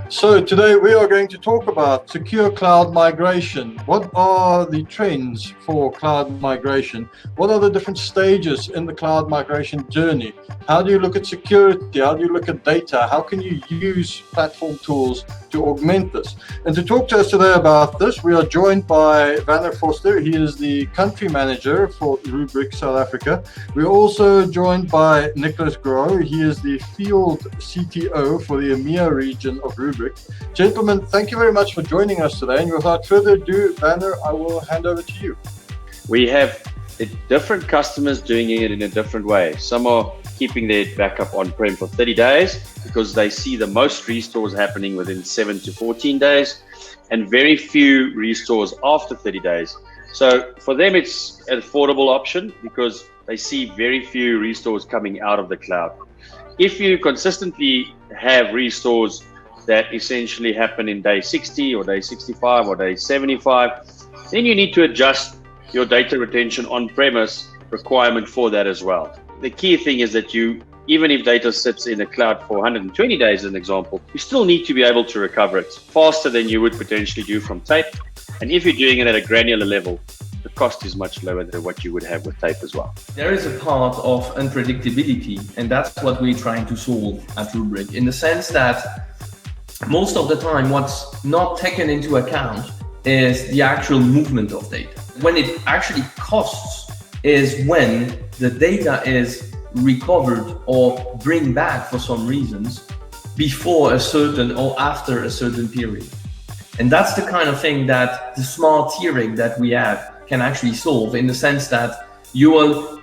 So today we are going to talk about secure cloud migration. What are the trends for cloud migration? What are the different stages in the cloud migration journey? How do you look at security? How do you look at data? How can you use platform tools to augment this? And to talk to us today about this, we are joined by Werner Vorster. He is the country manager for Rubrik South Africa. We're also joined by Nicolas Groh. He is the field CTO for the EMEA region of Rubrik. Gentlemen, thank you very much for joining us today. And without further ado, Werner, I will hand over to you. We have different customers doing it in a different way. Some are keeping their backup on-prem for 30 days because they see the most restores happening within 7 to 14 days and very few restores after 30 days. So for them, it's an affordable option because they see very few restores coming out of the cloud. If you consistently have restores that essentially happen in day 60 or day 65 or day 75, then you need to adjust your data retention on-premise requirement for that as well. The key thing is that even if data sits in the cloud for 120 days, as an example, you still need to be able to recover it faster than you would potentially do from tape. And if you're doing it at a granular level, the cost is much lower than what you would have with tape as well. There is a part of unpredictability, and that's what we're trying to solve at Rubrik, in the sense that most of the time what's not taken into account is the actual movement of data. When it actually costs is when the data is recovered or bring back for some reasons before a certain or after a certain period. And that's the kind of thing that the smart tiering that we have can actually solve, in the sense that it will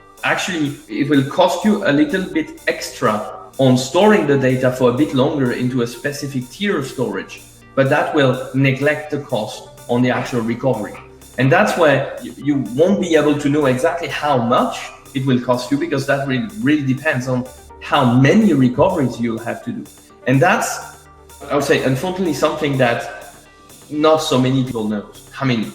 cost you a little bit extra on storing the data for a bit longer into a specific tier of storage, but that will neglect the cost on the actual recovery. And that's where you won't be able to know exactly how much it will cost you, because that really depends on how many recoveries you'll have to do. And that's, I would say, unfortunately, something that not so many people know. I mean,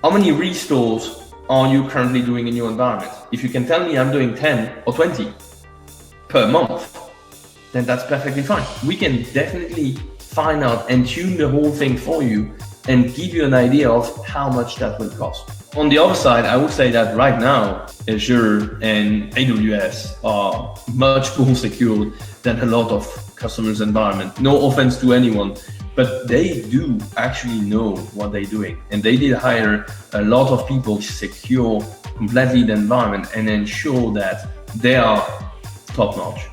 how many restores are you currently doing in your environment? If you can tell me I'm doing 10 or 20 per month, then that's perfectly fine. We can definitely find out and tune the whole thing for you and give you an idea of how much that will cost. On the other side, I would say that right now, Azure and AWS are much more secure than a lot of customers' environment. No offense to anyone, but they do actually know what they're doing. And they did hire a lot of people to secure completely the environment and ensure that they are top-notch.